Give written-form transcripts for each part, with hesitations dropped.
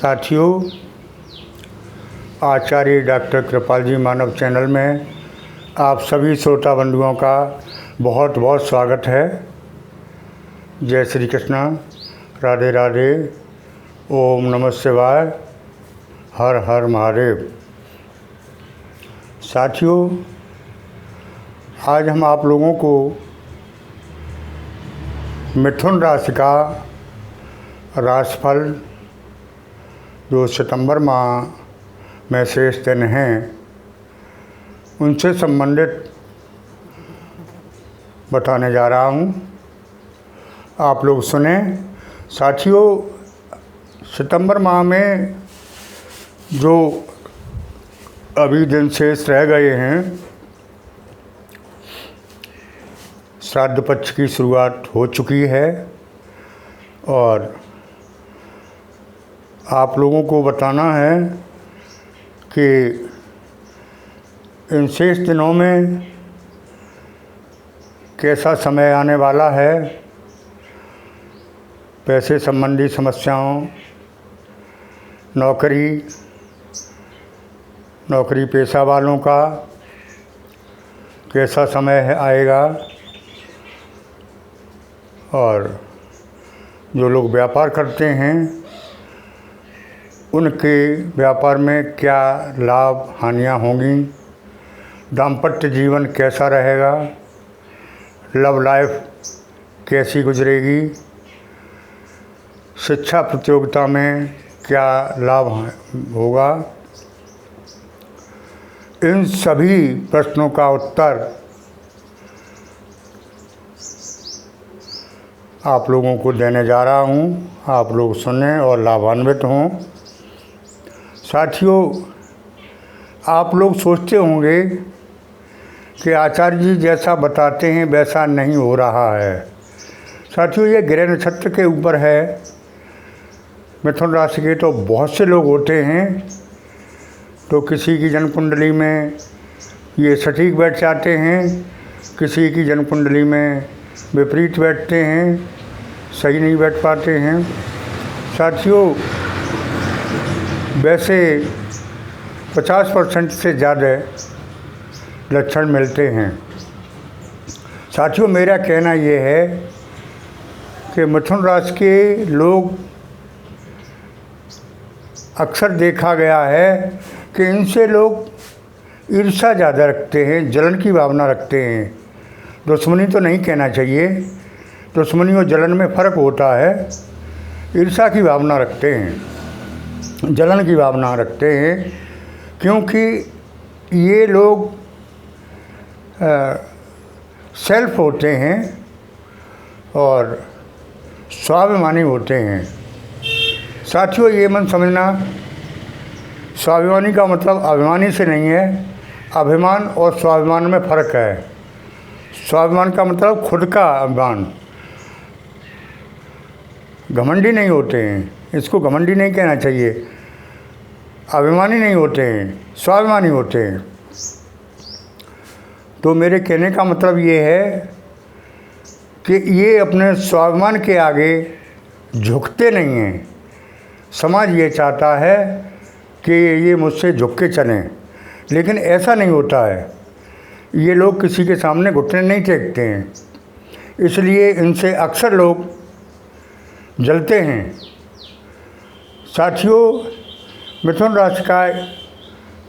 साथियों, आचार्य डॉक्टर कृपाल जी मानव चैनल में आप सभी श्रोता बंधुओं का बहुत बहुत स्वागत है। जय श्री कृष्ण, राधे राधे, ओम नमः शिवाय, हर हर महादेव। साथियों, आज हम आप लोगों को मिथुन राशि का राशिफल जो सितंबर माह में शेष दिन हैं उनसे संबंधित बताने जा रहा हूं। आप लोग सुने। साथियों, सितंबर माह में जो अभी दिन शेष रह गए हैं, श्राद्ध पक्ष की शुरुआत हो चुकी है और आप लोगों को बताना है कि इन शेष दिनों में कैसा समय आने वाला है। पैसे संबंधी समस्याओं, नौकरी पेशा वालों का कैसा समय आएगा और जो लोग व्यापार करते हैं उनके व्यापार में क्या लाभ हानियाँ होंगी, दाम्पत्य जीवन कैसा रहेगा, लव लाइफ कैसी गुजरेगी, शिक्षा प्रतियोगिता में क्या लाभ होगा। इन सभी प्रश्नों का उत्तर आप लोगों को देने जा रहा हूँ। आप लोग सुने और लाभान्वित हों। साथियों, आप लोग सोचते होंगे कि आचार्य जी जैसा बताते हैं वैसा नहीं हो रहा है। साथियों, ये ग्रह नक्षत्र के ऊपर है। मिथुन राशि के तो बहुत से लोग होते हैं, तो किसी की जन्म कुंडली में ये सटीक बैठ जाते हैं, किसी की जन्म कुंडली में विपरीत बैठते हैं, सही नहीं बैठ पाते हैं। साथियों, वैसे 50% से ज़्यादा लक्षण मिलते हैं। साथियों, मेरा कहना ये है कि मिथुन राशि के लोग अक्सर देखा गया है कि इनसे लोग ईर्ष्या ज़्यादा रखते हैं, जलन की भावना रखते हैं। दुश्मनी तो नहीं कहना चाहिए, दुश्मनी और जलन में फ़र्क होता है। ईर्ष्या की भावना रखते हैं, जलन की भावना रखते हैं, क्योंकि ये लोग सेल्फ होते हैं और स्वाभिमानी होते हैं। साथियों, ये मन समझना, स्वाभिमानी का मतलब अभिमानी से नहीं है। अभिमान और स्वाभिमान में फ़र्क है। स्वाभिमान का मतलब खुद का अभिमान। घमंडी नहीं होते हैं, इसको घमंडी नहीं कहना चाहिए। अभिमानी नहीं होते हैं, स्वाभिमानी होते हैं। तो मेरे कहने का मतलब ये है कि ये अपने स्वाभिमान के आगे झुकते नहीं हैं। समाज ये चाहता है कि ये मुझसे झुक के चलें, लेकिन ऐसा नहीं होता है। ये लोग किसी के सामने घुटने नहीं टेकते हैं, इसलिए इनसे अक्सर लोग जलते हैं। साथियों, मिथुन राशि का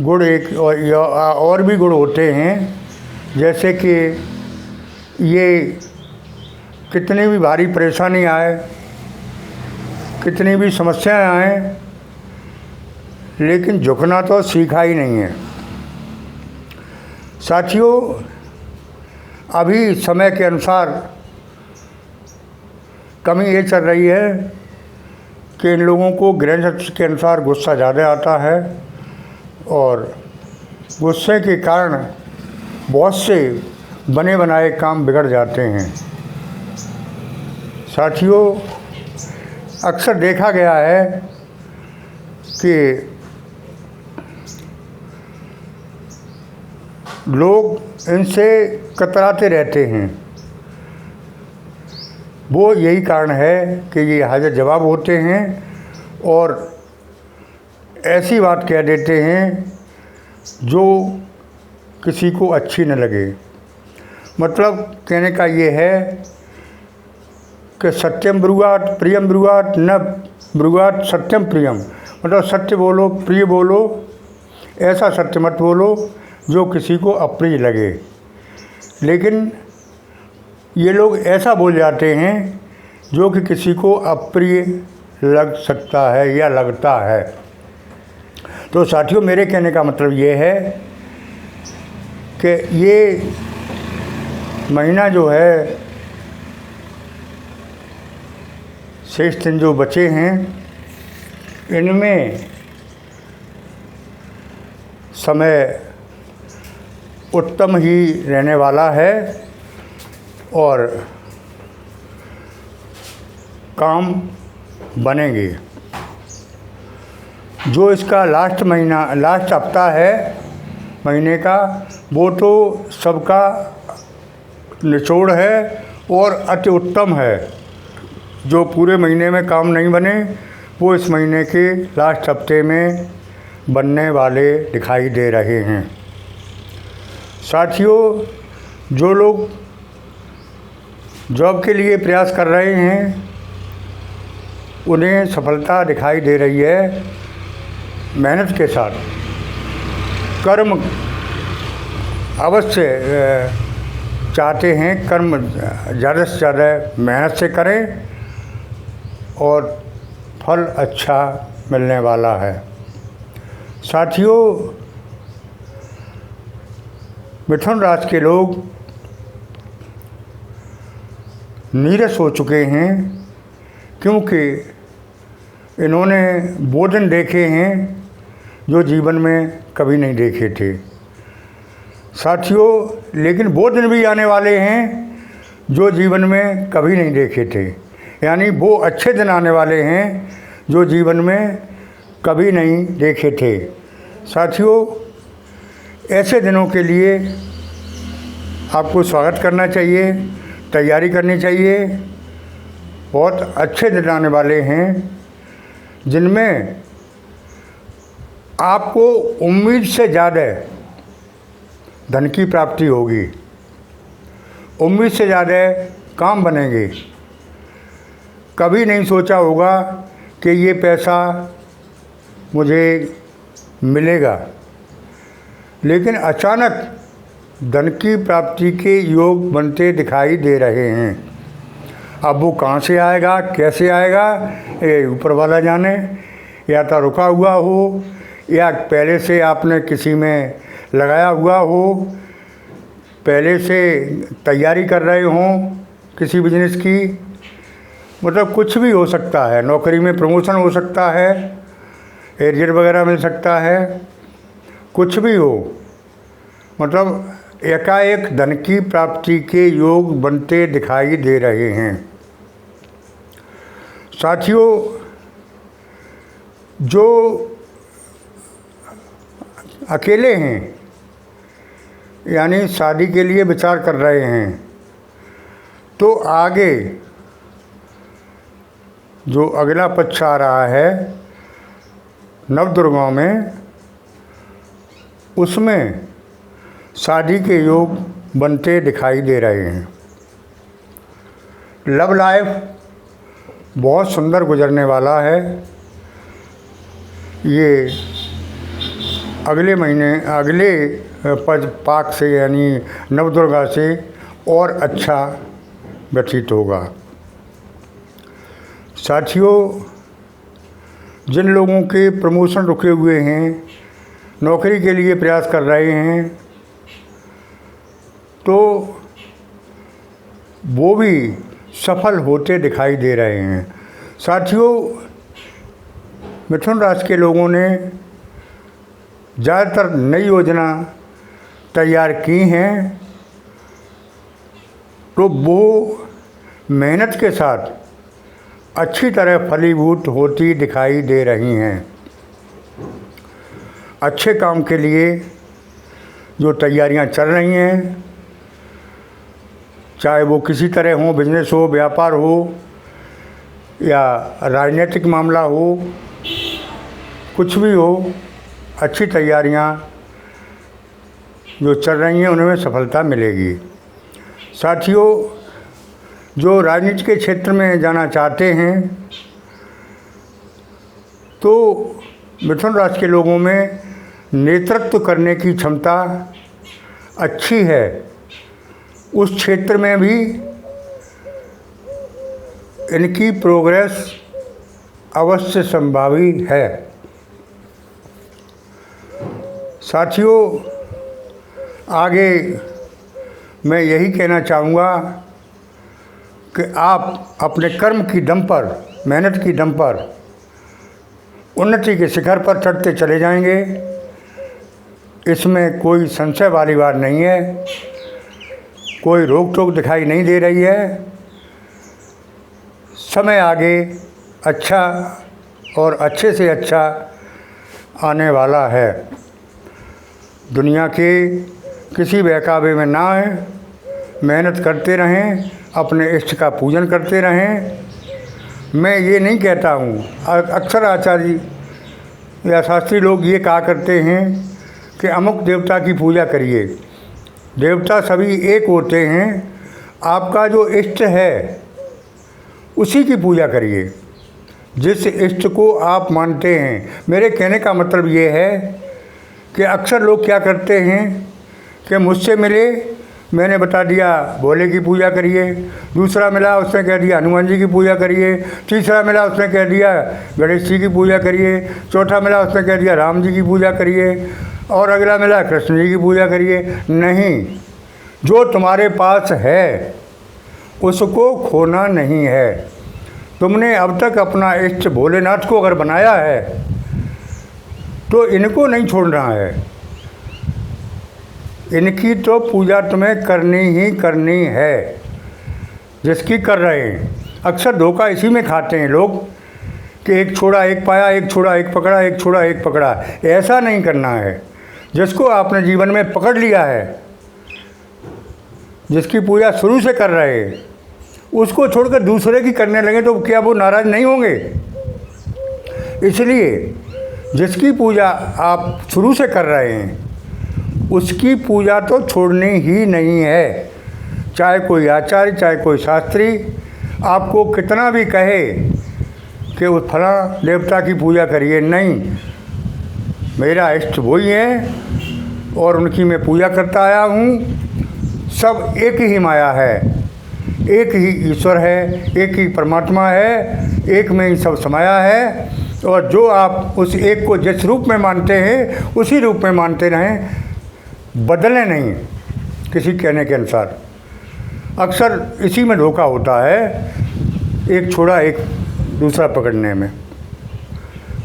गुण एक और भी गुण होते हैं, जैसे कि ये कितनी भी भारी परेशानी आए, कितनी भी समस्याएं आएँ, लेकिन झुकना तो सीखा ही नहीं है। साथियों, अभी समय के अनुसार कमी ये चल रही है कि इन लोगों को ग्रह नक्षत्र के अनुसार गुस्सा ज़्यादा आता है और गुस्से के कारण बहुत से बने बनाए काम बिगड़ जाते हैं। साथियों, अक्सर देखा गया है कि लोग इनसे कतराते रहते हैं। वो यही कारण है कि ये हाजिर जवाब होते हैं और ऐसी बात कह देते हैं जो किसी को अच्छी न लगे। मतलब कहने का ये है कि सत्यम ब्रुवात प्रियम ब्रुवात न ब्रुवात सत्यम प्रियम, मतलब सत्य बोलो, प्रिय बोलो, ऐसा सत्य मत बोलो जो किसी को अप्रिय लगे। लेकिन ये लोग ऐसा बोल जाते हैं जो कि किसी को अप्रिय लग सकता है या लगता है। तो साथियों, मेरे कहने का मतलब ये है कि ये महीना जो है, शेष दिन जो बचे हैं, इनमें समय उत्तम ही रहने वाला है और काम बनेंगे। जो इसका लास्ट हफ्ता है महीने का, वो तो सबका निचोड़ है और अति उत्तम है। जो पूरे महीने में काम नहीं बने वो इस महीने के लास्ट हफ्ते में बनने वाले दिखाई दे रहे हैं। साथियों, जो लोग जॉब के लिए प्रयास कर रहे हैं उन्हें सफलता दिखाई दे रही है। मेहनत के साथ कर्म अवश्य चाहते हैं, कर्म ज़्यादा से ज़्यादा मेहनत से करें और फल अच्छा मिलने वाला है। साथियों, मिथुन राशि के लोग नीरस हो चुके हैं क्योंकि इन्होंने वो दिन देखे हैं जो जीवन में कभी नहीं देखे थे। साथियों, लेकिन वो दिन भी आने वाले हैं जो जीवन में कभी नहीं देखे थे। यानी वो अच्छे दिन आने वाले हैं जो जीवन में कभी नहीं देखे थे। साथियों, ऐसे दिनों के लिए आपको स्वागत करना चाहिए, तैयारी करनी चाहिए। बहुत अच्छे दिन आने वाले हैं जिनमें आपको उम्मीद से ज़्यादा धन की प्राप्ति होगी, उम्मीद से ज़्यादा काम बनेंगे। कभी नहीं सोचा होगा कि ये पैसा मुझे मिलेगा, लेकिन अचानक धन की प्राप्ति के योग बनते दिखाई दे रहे हैं। अब वो कहाँ से आएगा, कैसे आएगा, ये ऊपर वाला जाने। या तो रुका हुआ हो या पहले से आपने किसी में लगाया हुआ हो, पहले से तैयारी कर रहे हों किसी बिजनेस की। मतलब कुछ भी हो सकता है। नौकरी में प्रमोशन हो सकता है, एरियर वगैरह मिल सकता है, कुछ भी हो। मतलब एकाएक धन की प्राप्ति के योग बनते दिखाई दे रहे हैं। साथियों, जो अकेले हैं यानी शादी के लिए विचार कर रहे हैं, तो आगे जो अगला पक्ष आ रहा है नवदुर्गाओं में, उसमें शादी के योग बनते दिखाई दे रहे हैं। लव लाइफ बहुत सुंदर गुजरने वाला है। ये अगले महीने अगले पाक से यानी नवदुर्गा से और अच्छा व्यतीत होगा। साथियों, जिन लोगों के प्रमोशन रुके हुए हैं, नौकरी के लिए प्रयास कर रहे हैं, तो वो भी सफल होते दिखाई दे रहे हैं। साथियों, मिथुन राशि के लोगों ने ज़्यादातर नई योजना तैयार की हैं, तो वो मेहनत के साथ अच्छी तरह फलीभूत होती दिखाई दे रही हैं। अच्छे काम के लिए जो तैयारियां चल रही हैं, चाहे वो किसी तरह हो, बिजनेस हो, व्यापार हो या राजनीतिक मामला हो, कुछ भी हो, अच्छी तैयारियां जो चल रही हैं उनमें सफलता मिलेगी। साथियों, जो राजनीति के क्षेत्र में जाना चाहते हैं तो मिथुन राशि के लोगों में नेतृत्व करने की क्षमता अच्छी है। उस क्षेत्र में भी इनकी प्रोग्रेस अवश्य संभावी है। साथियों, आगे मैं यही कहना चाहूँगा कि आप अपने कर्म की दम पर, मेहनत की दम पर उन्नति के शिखर पर चढ़ते चले जाएंगे। इसमें कोई संशय वाली बात नहीं है, कोई रोक टोक दिखाई नहीं दे रही है। समय आगे अच्छा और अच्छे से अच्छा आने वाला है। दुनिया के किसी बहकावे में ना आए, मेहनत करते रहें, अपने इष्ट का पूजन करते रहें। मैं ये नहीं कहता हूँ, अक्सर आचार्य जी या शास्त्री लोग ये कहा करते हैं कि अमुक देवता की पूजा करिए। देवता सभी एक होते हैं, आपका जो इष्ट है उसी की पूजा करिए, जिस इष्ट को आप मानते हैं। मेरे कहने का मतलब ये है कि अक्सर लोग क्या करते हैं कि मुझसे मिले, मैंने बता दिया भोले की पूजा करिए, दूसरा मिला उसने कह दिया हनुमान जी की पूजा करिए, तीसरा मिला उसने कह दिया गणेश जी की पूजा करिए, चौथा मिला उसने कह दिया राम जी की पूजा करिए, और अगला मिला कृष्ण जी की पूजा करिए। नहीं, जो तुम्हारे पास है उसको खोना नहीं है। तुमने अब तक अपना इष्ट भोलेनाथ को अगर बनाया है तो इनको नहीं छोड़ना है। इनकी तो पूजा तुम्हें करनी ही करनी है, जिसकी कर रहे हैं। अक्सर धोखा इसी में खाते हैं लोग कि एक छोड़ा एक पाया, एक छोड़ा एक पकड़ा, एक छोड़ा एक पकड़ा। ऐसा नहीं करना है। जिसको आपने जीवन में पकड़ लिया है, जिसकी पूजा शुरू से कर रहे हैं, उसको छोड़कर दूसरे की करने लगे तो क्या वो नाराज़ नहीं होंगे? इसलिए जिसकी पूजा आप शुरू से कर रहे हैं उसकी पूजा तो छोड़नी ही नहीं है। चाहे कोई आचार्य, चाहे कोई शास्त्री आपको कितना भी कहे कि उस फला देवता की पूजा करिए, नहीं, मेरा इष्ट वही है और उनकी मैं पूजा करता आया हूँ। सब एक ही माया है, एक ही ईश्वर है, एक ही परमात्मा है, एक में ही सब समाया है। और जो आप उस एक को जिस रूप में मानते हैं उसी रूप में मानते रहें, बदलें नहीं किसी कहने के अनुसार। अक्सर इसी में धोखा होता है, एक छोड़ा एक दूसरा पकड़ने में,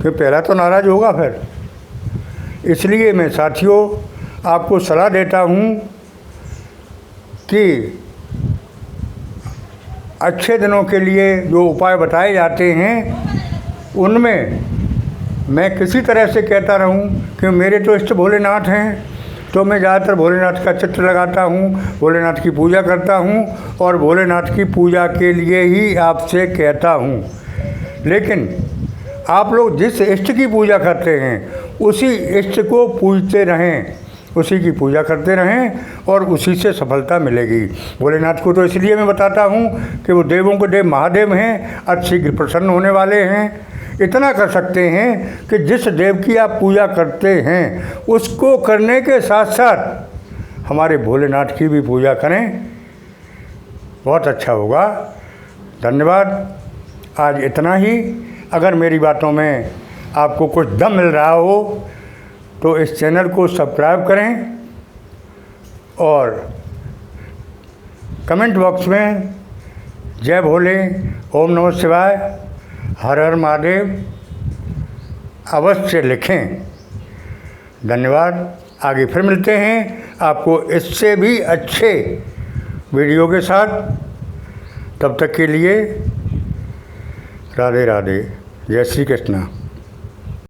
कि पहला तो नाराज़ होगा फिर। इसलिए मैं साथियों आपको सलाह देता हूँ कि अच्छे दिनों के लिए जो उपाय बताए जाते हैं उनमें मैं किसी तरह से कहता रहूं कि मेरे तो इष्ट भोलेनाथ हैं, तो मैं ज़्यादातर भोलेनाथ का चित्र लगाता हूं, भोलेनाथ की पूजा करता हूं और भोलेनाथ की पूजा के लिए ही आपसे कहता हूं। लेकिन आप लोग जिस इष्ट की पूजा करते हैं उसी इष्ट को पूजते रहें, उसी की पूजा करते रहें और उसी से सफलता मिलेगी। भोलेनाथ को तो इसलिए मैं बताता हूँ कि वो देवों के देव महादेव हैं, अतिशीघ्र प्रसन्न होने वाले हैं। इतना कर सकते हैं कि जिस देव की आप पूजा करते हैं उसको करने के साथ साथ हमारे भोलेनाथ की भी पूजा करें, बहुत अच्छा होगा। धन्यवाद। आज इतना ही। अगर मेरी बातों में आपको कुछ दम मिल रहा हो तो इस चैनल को सब्सक्राइब करें और कमेंट बॉक्स में जय भोले, ओम नमः शिवाय, हर हर महादेव अवश्य लिखें। धन्यवाद। आगे फिर मिलते हैं आपको इससे भी अच्छे वीडियो के साथ। तब तक के लिए राधे राधे, जय श्री कृष्ण।